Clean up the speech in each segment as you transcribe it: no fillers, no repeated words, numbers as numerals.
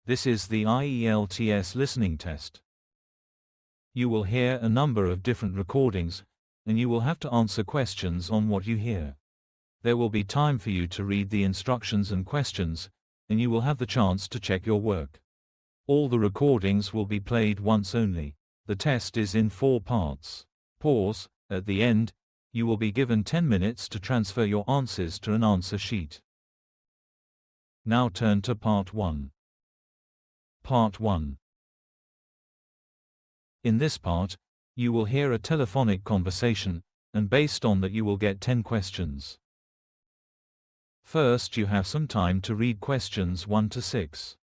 This is the IELTS listening test. You will hear a number of different recordings, and you will have to answer questions on what you hear. There will be time for you to read the instructions and questions, and you will have the chance to check your work. All the recordings will be played once only. The test is in 4 parts. Pause. At the end, you will be given 10 minutes to transfer your answers to an answer sheet. Now turn to Part 1. Part 1. In this part, you will hear a telephonic conversation, and based on that you will get 10 questions. First, you have some time to read questions 1 to 6.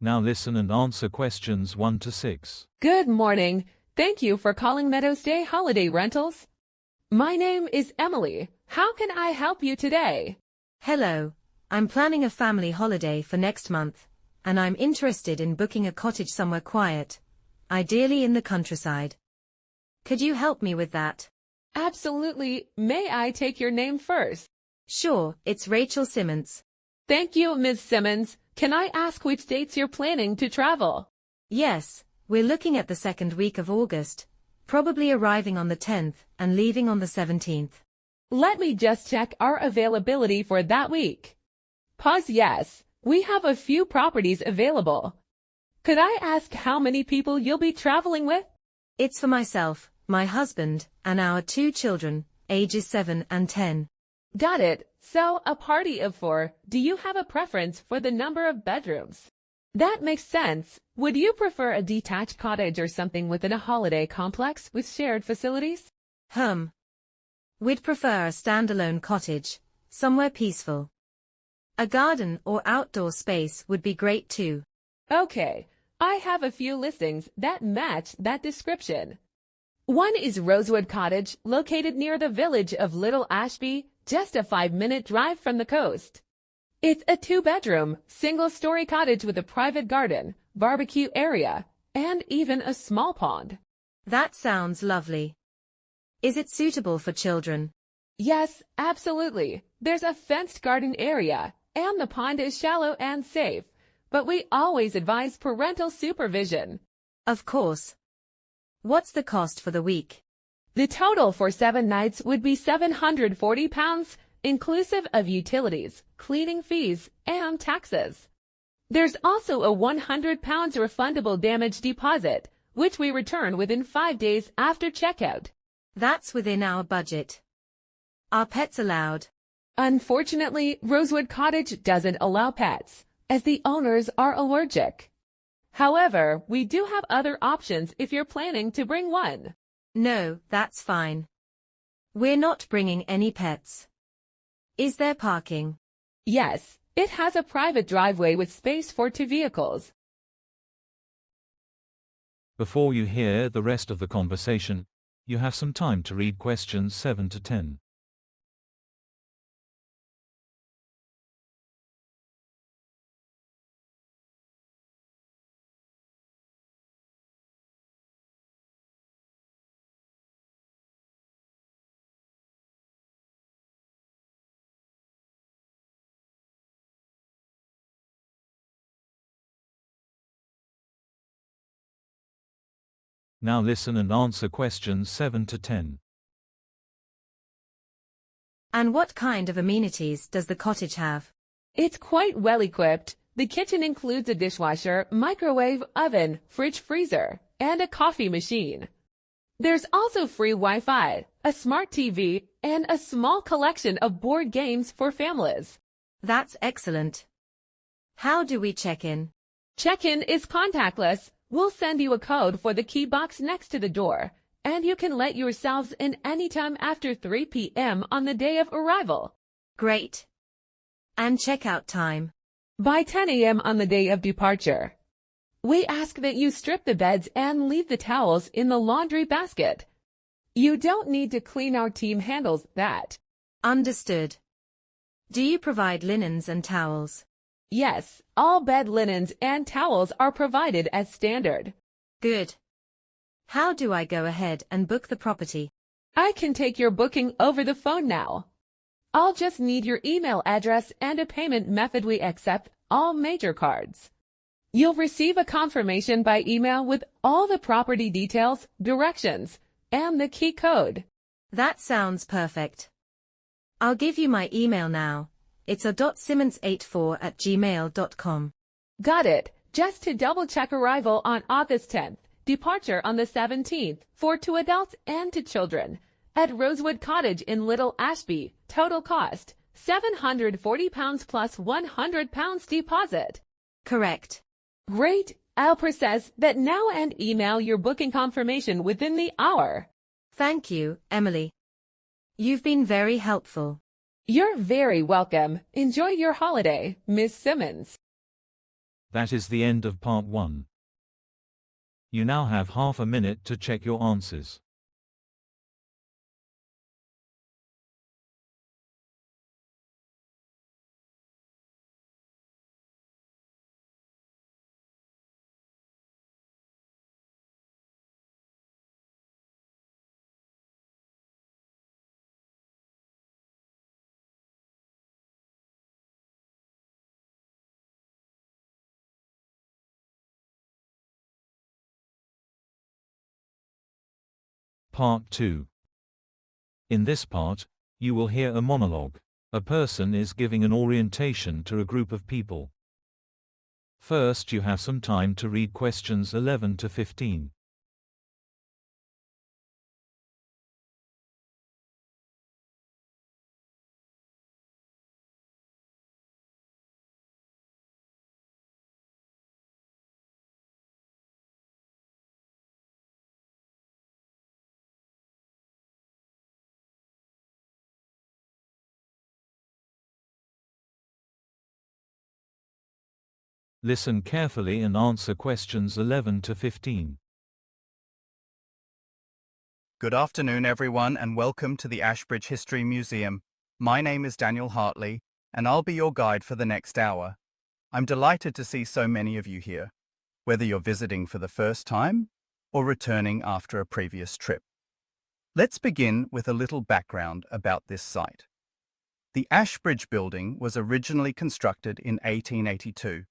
Now listen and answer questions 1 to 6. Good morning. Thank you for calling Meadows Day Holiday Rentals. My name is Emily. How can I help you today? Hello. I'm planning a family holiday for next month, and I'm interested in booking a cottage somewhere quiet, ideally in the countryside. Could you help me with that? Absolutely. May I take your name first? Sure, it's Rachel Simmons. Thank you, Ms. Simmons. Can I ask which dates you're planning to travel? Yes, we're looking at the second week of August, probably arriving on the 10th and leaving on the 17th. Let me just check our availability for that week. Pause. Yes, we have a few properties available. Could I ask how many people you'll be traveling with? It's for myself, my husband, and our 2 children, ages 7 and 10. Got it. So, a party of 4. Do you have a preference for the number of bedrooms? That makes sense. Would you prefer a detached cottage or something within a holiday complex with shared facilities? We'd prefer a standalone cottage, somewhere peaceful. A garden or outdoor space would be great too. Okay, I have a few listings that match that description. One is Rosewood Cottage, located near the village of Little Ashby, just a 5-minute drive from the coast. It's a 2-bedroom, single-story cottage with a private garden, barbecue area, and even a small pond. That sounds lovely. Is it suitable for children? Yes, absolutely. There's a fenced garden area, and the pond is shallow and safe, but we always advise parental supervision. Of course. What's the cost for the week? The total for 7 nights would be £740, inclusive of utilities, cleaning fees, and taxes. There's also a £100 refundable damage deposit, which we return within 5 days after checkout. That's within our budget. Are pets allowed? Unfortunately, Rosewood Cottage doesn't allow pets, as the owners are allergic. However, we do have other options if you're planning to bring one. No, that's fine. We're not bringing any pets. Is there parking? Yes, it has a private driveway with space for 2 vehicles. Before you hear the rest of the conversation, you have some time to read questions 7 to 10. Now listen and answer questions 7 to 10. And what kind of amenities does the cottage have? It's quite well equipped. The kitchen includes a dishwasher, microwave, oven, fridge freezer, and a coffee machine. There's also free Wi-Fi, a smart TV, and a small collection of board games for families. That's excellent. How do we check in? Check-in is contactless. We'll send you a code for the key box next to the door, and you can let yourselves in anytime after 3 p.m. on the day of arrival. Great. And checkout time? By 10 a.m. on the day of departure. We ask that you strip the beds and leave the towels in the laundry basket. You don't need to clean. Our team handles that. Understood. Do you provide linens and towels? Yes, all bed linens and towels are provided as standard. Good. How do I go ahead and book the property? I can take your booking over the phone now. I'll just need your email address and a payment method. We accept all major cards. You'll receive a confirmation by email with all the property details, directions, and the key code. That sounds perfect. I'll give you my email now. It's a.simmons84@gmail.com. Got it. Just to double-check, arrival on August 10th, departure on the 17th, for 2 adults and 2 children, at Rosewood Cottage in Little Ashby. Total cost, £740 plus £100 deposit. Correct. Great. I'll process that now and email your booking confirmation within the hour. Thank you, Emily. You've been very helpful. You're very welcome. Enjoy your holiday, Miss Simmons. That is the end of part 1. You now have half a minute to check your answers. Part 2. In this part, you will hear a monologue. A person is giving an orientation to a group of people. First, you have some time to read questions 11 to 15. Listen carefully and answer questions 11 to 15. Good afternoon, everyone, and welcome to the Ashbridge History Museum. My name is Daniel Hartley, and I'll be your guide for the next hour. I'm delighted to see so many of you here, whether you're visiting for the first time or returning after a previous trip. Let's begin with a little background about this site. The Ashbridge building was originally constructed in 1882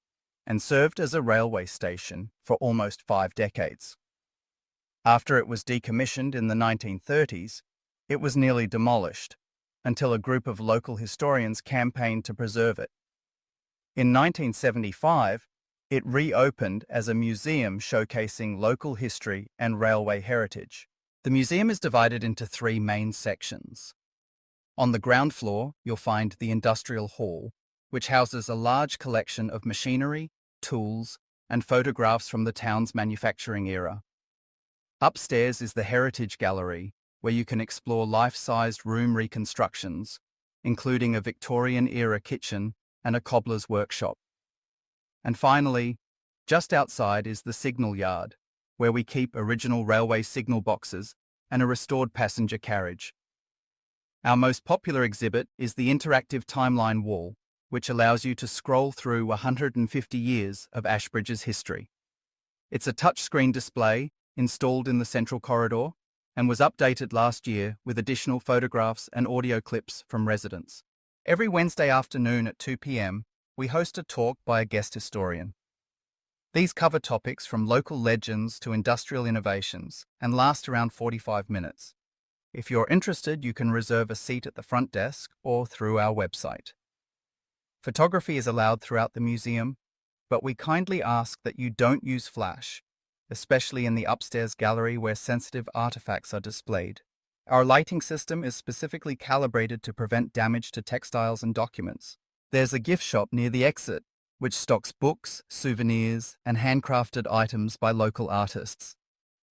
and served as a railway station for almost 5 decades. After it was decommissioned in the 1930s, it was nearly demolished until a group of local historians campaigned to preserve it. In 1975, it reopened as a museum showcasing local history and railway heritage. The museum is divided into 3 main sections. On the ground floor, you'll find the Industrial Hall, which houses a large collection of machinery, tools, and photographs from the town's manufacturing era. Upstairs is the Heritage Gallery, where you can explore life-sized room reconstructions, including a Victorian-era kitchen and a cobbler's workshop. And finally, just outside is the Signal Yard, where we keep original railway signal boxes and a restored passenger carriage. Our most popular exhibit is the interactive timeline wall, which allows you to scroll through 150 years of Ashbridge's history. It's a touchscreen display installed in the central corridor and was updated last year with additional photographs and audio clips from residents. Every Wednesday afternoon at 2 p.m, we host a talk by a guest historian. These cover topics from local legends to industrial innovations and last around 45 minutes. If you're interested, you can reserve a seat at the front desk or through our website. Photography is allowed throughout the museum, but we kindly ask that you don't use flash, especially in the upstairs gallery where sensitive artifacts are displayed. Our lighting system is specifically calibrated to prevent damage to textiles and documents. There's a gift shop near the exit, which stocks books, souvenirs, and handcrafted items by local artists.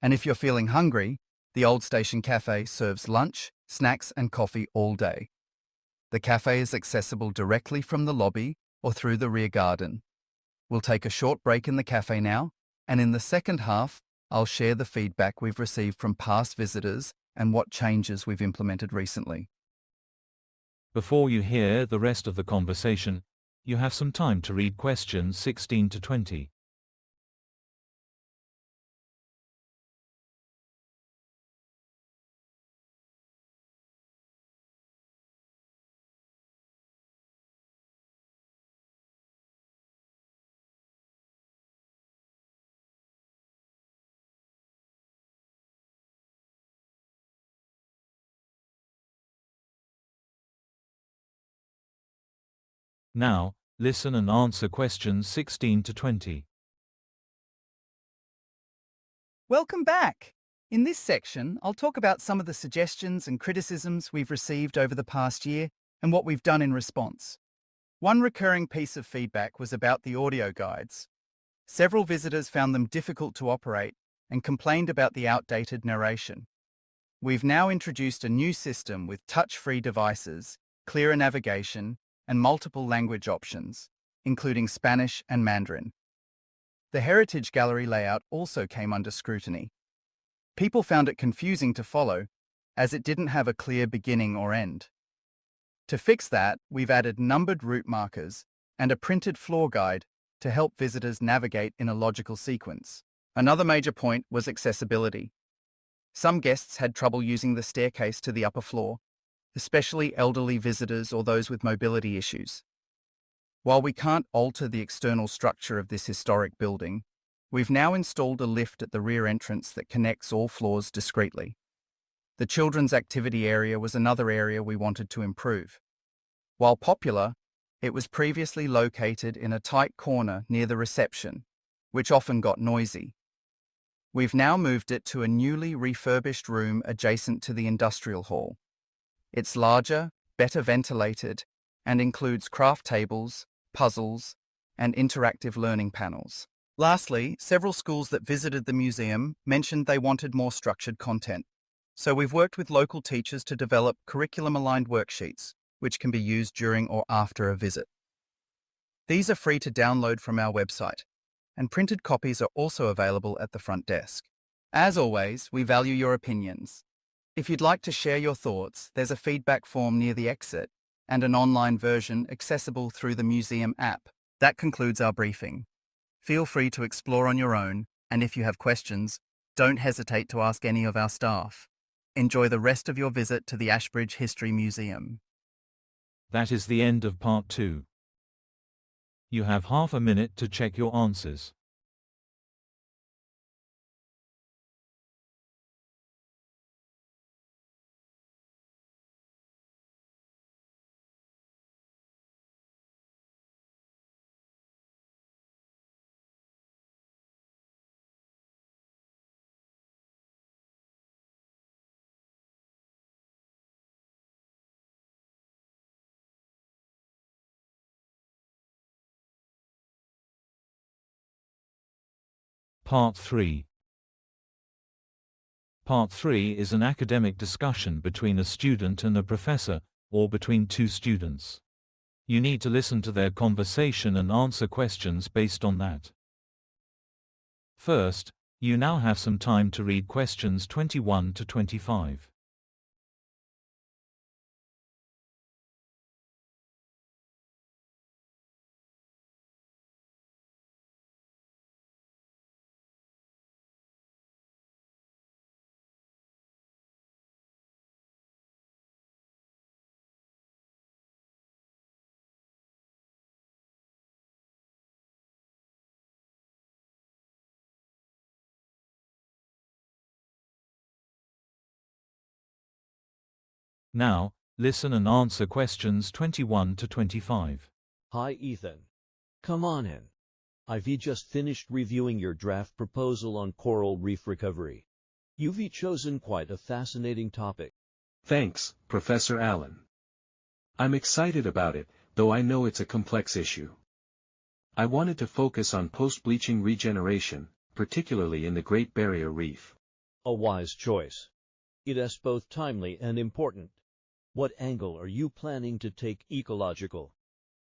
And if you're feeling hungry, the Old Station Cafe serves lunch, snacks, and coffee all day. The cafe is accessible directly from the lobby or through the rear garden. We'll take a short break in the cafe now And in the second half, I'll share the feedback we've received from past visitors and what changes we've implemented recently. Before you hear the rest of the conversation, you have some time to read questions 16 to 20. Now, listen and answer questions 16 to 20. Welcome back! In this section, I'll talk about some of the suggestions and criticisms we've received over the past year and what we've done in response. One recurring piece of feedback was about the audio guides. Several visitors found them difficult to operate and complained about the outdated narration. We've now introduced a new system with touch-free devices, clearer navigation, and multiple language options, including Spanish and Mandarin. The Heritage Gallery layout also came under scrutiny. People found it confusing to follow, as it didn't have a clear beginning or end. To fix that, we've added numbered route markers and a printed floor guide to help visitors navigate in a logical sequence. Another major point was accessibility. Some guests had trouble using the staircase to the upper floor, especially elderly visitors or those with mobility issues. While we can't alter the external structure of this historic building, we've now installed a lift at the rear entrance that connects all floors discreetly. The children's activity area was another area we wanted to improve. While popular, it was previously located in a tight corner near the reception, which often got noisy. We've now moved it to a newly refurbished room adjacent to the industrial hall. It's larger, better ventilated, and includes craft tables, puzzles, and interactive learning panels. Lastly, several schools that visited the museum mentioned they wanted more structured content. So we've worked with local teachers to develop curriculum-aligned worksheets, which can be used during or after a visit. These are free to download from our website, and printed copies are also available at the front desk. As always, we value your opinions. If you'd like to share your thoughts, there's a feedback form near the exit and an online version accessible through the museum app. That concludes our briefing. Feel free to explore on your own, and if you have questions, don't hesitate to ask any of our staff. Enjoy the rest of your visit to the Ashbridge History Museum. That is the end of part 2. You have half a minute to check your answers. Part 3. Part 3 is an academic discussion between a student and a professor, or between two students. You need to listen to their conversation and answer questions based on that. First, you now have some time to read questions 21 to 25. Now, listen and answer questions 21 to 25. Hi Ethan. Come on in. I've just finished reviewing your draft proposal on coral reef recovery. You've chosen quite a fascinating topic. Thanks, Professor Allen. I'm excited about it, though I know it's a complex issue. I wanted to focus on post-bleaching regeneration, particularly in the Great Barrier Reef. A wise choice. It is both timely and important. What angle are you planning to take, ecological,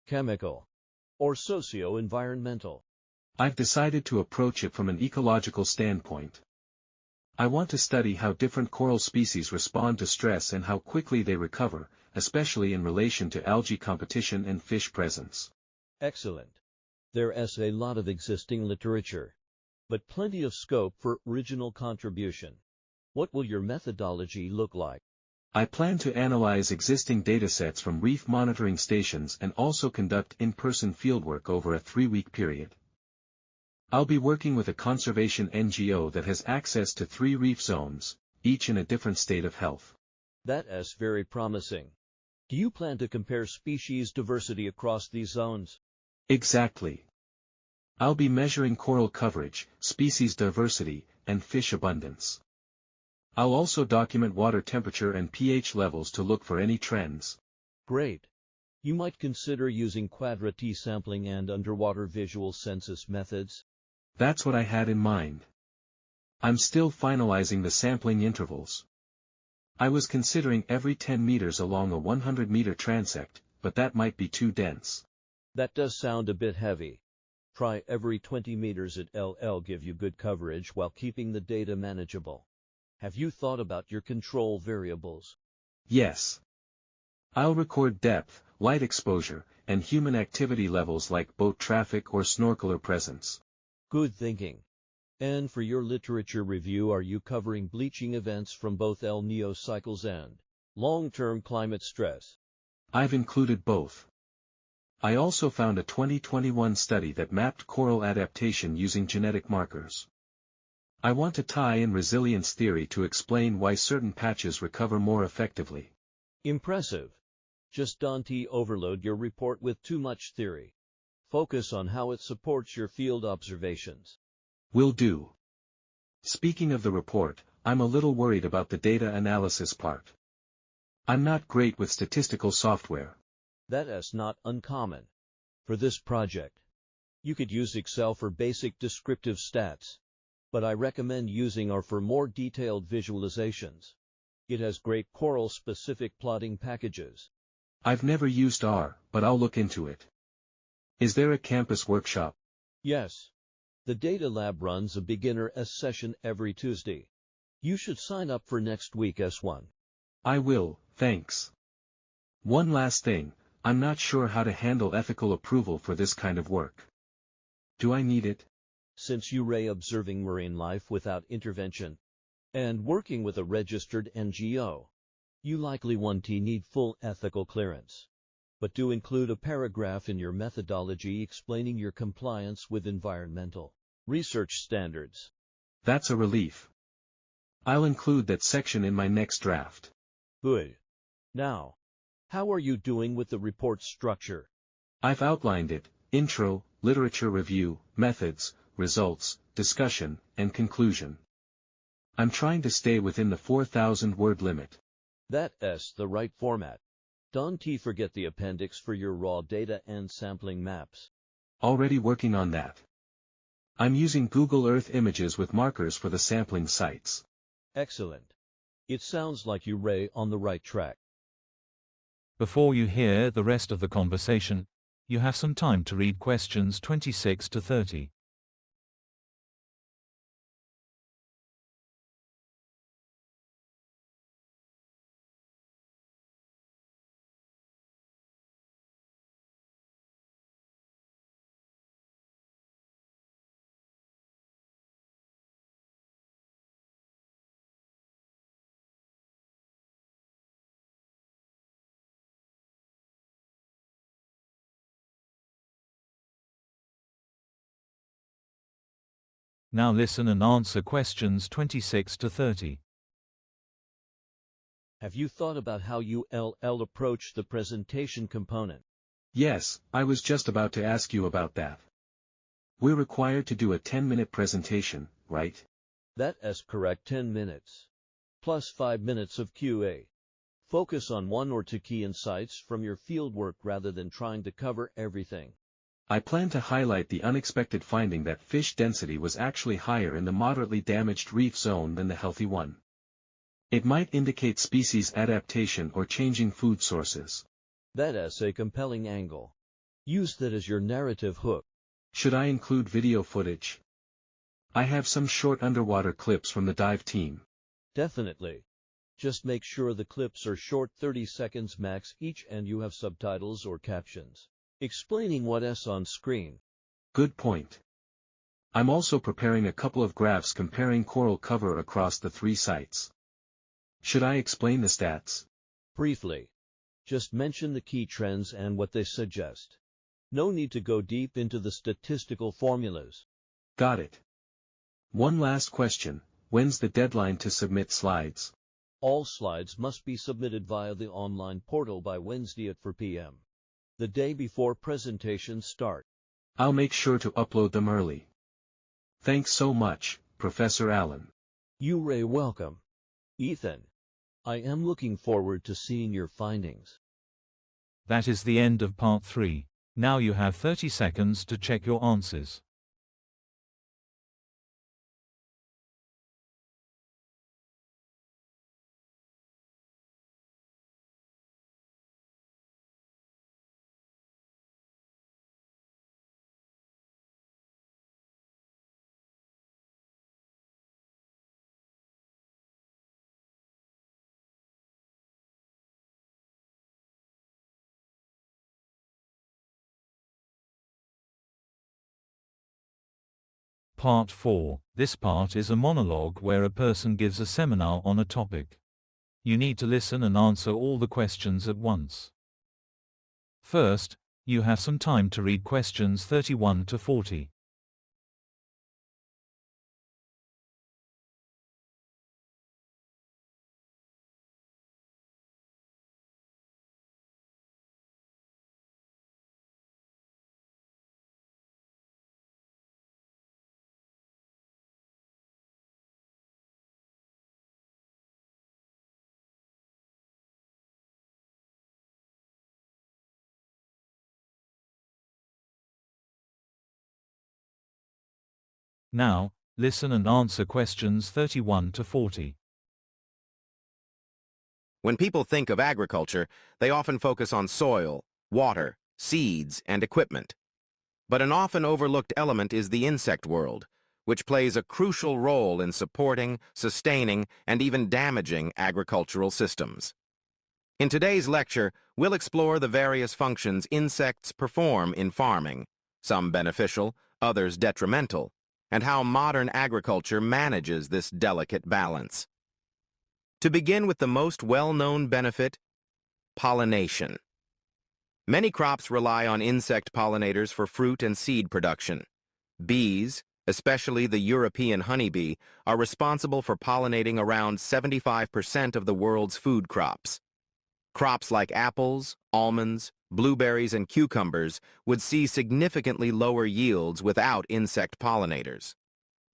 chemical, or socio-environmental? I've decided to approach it from an ecological standpoint. I want to study how different coral species respond to stress and how quickly they recover, especially in relation to algae competition and fish presence. Excellent. There is a lot of existing literature, but plenty of scope for original contribution. What will your methodology look like? I plan to analyze existing datasets from reef monitoring stations and also conduct in-person fieldwork over a 3-week period. I'll be working with a conservation NGO that has access to 3 reef zones, each in a different state of health. That is very promising. Do you plan to compare species diversity across these zones? Exactly. I'll be measuring coral coverage, species diversity, and fish abundance. I'll also document water temperature and pH levels to look for any trends. Great. You might consider using Quadrat-T sampling and underwater visual census methods. That's what I had in mind. I'm still finalizing the sampling intervals. I was considering every 10 meters along a 100-meter transect, but that might be too dense. That does sound a bit heavy. Try every 20 meters at LL give you good coverage while keeping the data manageable. Have you thought about your control variables? Yes. I'll record depth, light exposure, and human activity levels like boat traffic or snorkeler presence. Good thinking. And for your literature review, are you covering bleaching events from both El Niño cycles and long-term climate stress? I've included both. I also found a 2021 study that mapped coral adaptation using genetic markers. I want to tie in resilience theory to explain why certain patches recover more effectively. Impressive. Just don't overload your report with too much theory. Focus on how it supports your field observations. Will do. Speaking of the report, I'm a little worried about the data analysis part. I'm not great with statistical software. That is not uncommon. For this project, you could use Excel for basic descriptive stats, but I recommend using R for more detailed visualizations. It has great coral-specific plotting packages. I've never used R, but I'll look into it. Is there a campus workshop? Yes. The Data Lab runs a beginner S session every Tuesday. You should sign up for next week S1. I will, thanks. One last thing, I'm not sure how to handle ethical approval for this kind of work. Do I need it? Since you're observing marine life without intervention and working with a registered NGO, you likely won't need full ethical clearance. But do include a paragraph in your methodology explaining your compliance with environmental research standards. That's a relief. I'll include that section in my next draft. Good. Now, how are you doing with the report structure? I've outlined it: intro, literature review, methods, results, discussion, and conclusion. I'm trying to stay within the 4,000-word limit. That is the right format. Don't forget the appendix for your raw data and sampling maps. Already working on that. I'm using Google Earth images with markers for the sampling sites. Excellent. It sounds like you're on the right track. Before you hear the rest of the conversation, you have some time to read questions 26 to 30. Now listen and answer questions 26 to 30. Have you thought about how ULL approach the presentation component? Yes, I was just about to ask you about that. We're required to do a 10-minute presentation, right? That is correct. 10 minutes. Plus 5 minutes of QA. Focus on 1 or 2 key insights from your fieldwork rather than trying to cover everything. I plan to highlight the unexpected finding that fish density was actually higher in the moderately damaged reef zone than the healthy one. It might indicate species adaptation or changing food sources. That is a compelling angle. Use that as your narrative hook. Should I include video footage? I have some short underwater clips from the dive team. Definitely. Just make sure the clips are short, 30 seconds max each, and you have subtitles or captions explaining what's on screen. Good point. I'm also preparing a couple of graphs comparing coral cover across the 3 sites. Should I explain the stats? Briefly. Just mention the key trends and what they suggest. No need to go deep into the statistical formulas. Got it. One last question, when's the deadline to submit slides? All slides must be submitted via the online portal by Wednesday at 4 p.m. the day before presentations start. I'll make sure to upload them early. Thanks so much, Professor Allen. You're welcome. Ethan, I am looking forward to seeing your findings. That is the end of part 3. Now you have 30 seconds to check your answers. Part 4. This part is a monologue where a person gives a seminar on a topic. You need to listen and answer all the questions at once. First, you have some time to read questions 31 to 40. Now, listen and answer questions 31 to 40. When people think of agriculture, they often focus on soil, water, seeds, and equipment. But an often overlooked element is the insect world, which plays a crucial role in supporting, sustaining, and even damaging agricultural systems. In today's lecture, we'll explore the various functions insects perform in farming, some beneficial, others detrimental, and how modern agriculture manages this delicate balance. To begin with the most well-known benefit, pollination. Many crops rely on insect pollinators for fruit and seed production. Bees, especially the European honeybee, are responsible for pollinating around 75% of the world's food crops. Crops like apples, almonds, blueberries, and cucumbers would see significantly lower yields without insect pollinators.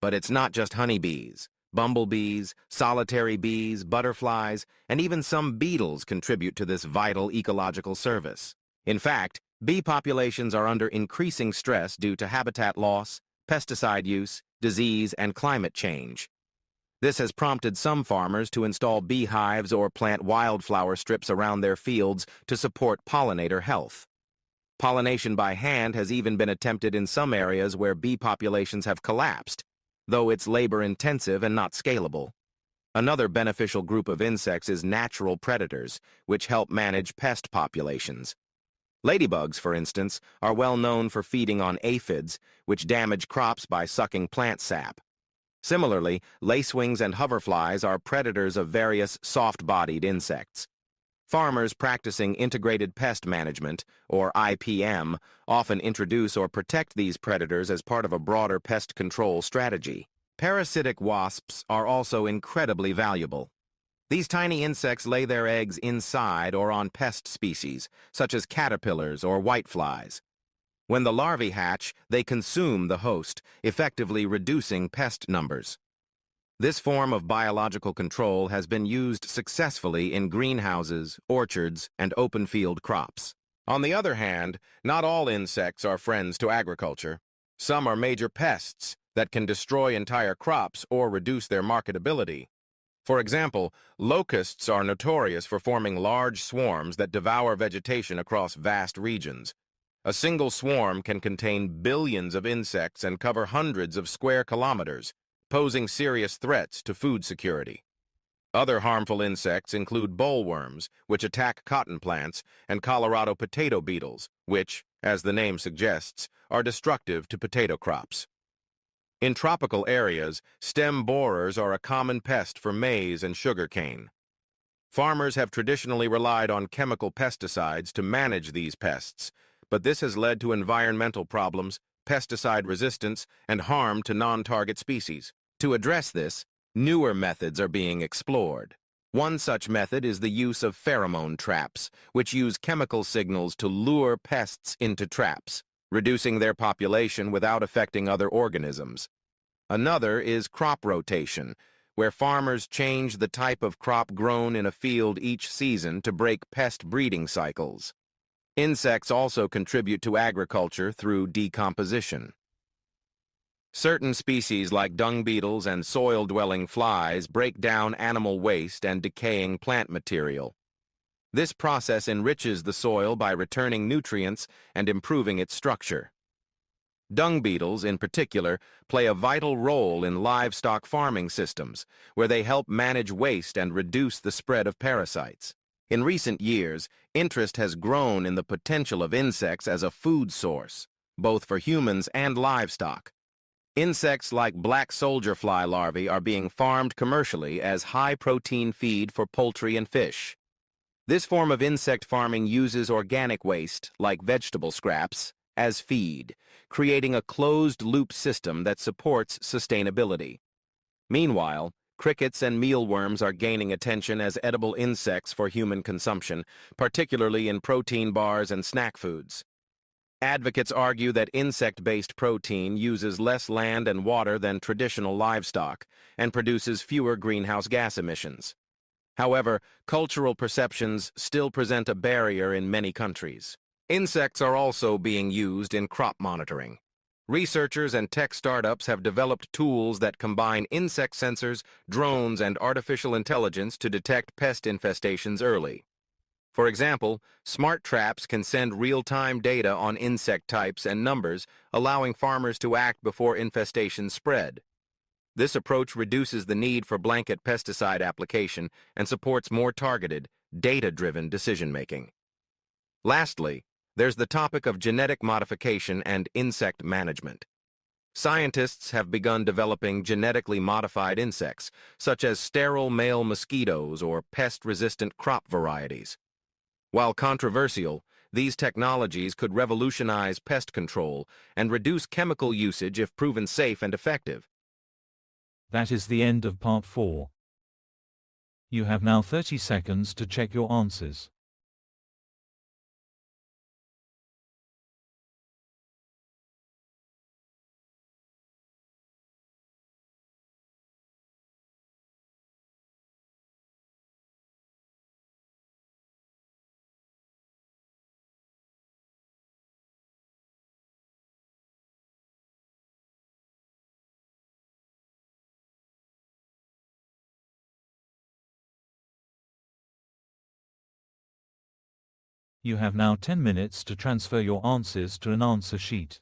But it's not just honeybees. Bumblebees, solitary bees, butterflies, and even some beetles contribute to this vital ecological service. In fact, bee populations are under increasing stress due to habitat loss, pesticide use, disease, and climate change. This has prompted some farmers to install beehives or plant wildflower strips around their fields to support pollinator health. Pollination by hand has even been attempted in some areas where bee populations have collapsed, though it's labor-intensive and not scalable. Another beneficial group of insects is natural predators, which help manage pest populations. Ladybugs, for instance, are well known for feeding on aphids, which damage crops by sucking plant sap. Similarly, lacewings and hoverflies are predators of various soft-bodied insects. Farmers practicing integrated pest management, or IPM, often introduce or protect these predators as part of a broader pest control strategy. Parasitic wasps are also incredibly valuable. These tiny insects lay their eggs inside or on pest species, such as caterpillars or whiteflies. When the larvae hatch, they consume the host, effectively reducing pest numbers. This form of biological control has been used successfully in greenhouses, orchards, and open-field crops. On the other hand, not all insects are friends to agriculture. Some are major pests that can destroy entire crops or reduce their marketability. For example, locusts are notorious for forming large swarms that devour vegetation across vast regions. A single swarm can contain billions of insects and cover hundreds of square kilometers, posing serious threats to food security. Other harmful insects include bollworms, which attack cotton plants, and Colorado potato beetles, which, as the name suggests, are destructive to potato crops. In tropical areas, stem borers are a common pest for maize and sugarcane. Farmers have traditionally relied on chemical pesticides to manage these pests, but this has led to environmental problems, pesticide resistance, and harm to non-target species. To address this, newer methods are being explored. One such method is the use of pheromone traps, which use chemical signals to lure pests into traps, reducing their population without affecting other organisms. Another is crop rotation, where farmers change the type of crop grown in a field each season to break pest breeding cycles. Insects also contribute to agriculture through decomposition. Certain species like dung beetles and soil-dwelling flies break down animal waste and decaying plant material. This process enriches the soil by returning nutrients and improving its structure. Dung beetles, in particular, play a vital role in livestock farming systems, where they help manage waste and reduce the spread of parasites. In recent years, interest has grown in the potential of insects as a food source, both for humans and livestock. Insects like black soldier fly larvae are being farmed commercially as high-protein feed for poultry and fish. This form of insect farming uses organic waste, like vegetable scraps, as feed, creating a closed-loop system that supports sustainability. Meanwhile, crickets and mealworms are gaining attention as edible insects for human consumption, particularly in protein bars and snack foods. Advocates argue that insect-based protein uses less land and water than traditional livestock and produces fewer greenhouse gas emissions. However, cultural perceptions still present a barrier in many countries. Insects are also being used in crop monitoring. Researchers and tech startups have developed tools that combine insect sensors, drones, and artificial intelligence to detect pest infestations early. For example, smart traps can send real-time data on insect types and numbers, allowing farmers to act before infestations spread. This approach reduces the need for blanket pesticide application and supports more targeted, data-driven decision-making. Lastly, there's the topic of genetic modification and insect management. Scientists have begun developing genetically modified insects, such as sterile male mosquitoes or pest-resistant crop varieties. While controversial, these technologies could revolutionize pest control and reduce chemical usage if proven safe and effective. That is the end of part 4. You have now 30 seconds to check your answers. You have now 10 minutes to transfer your answers to an answer sheet.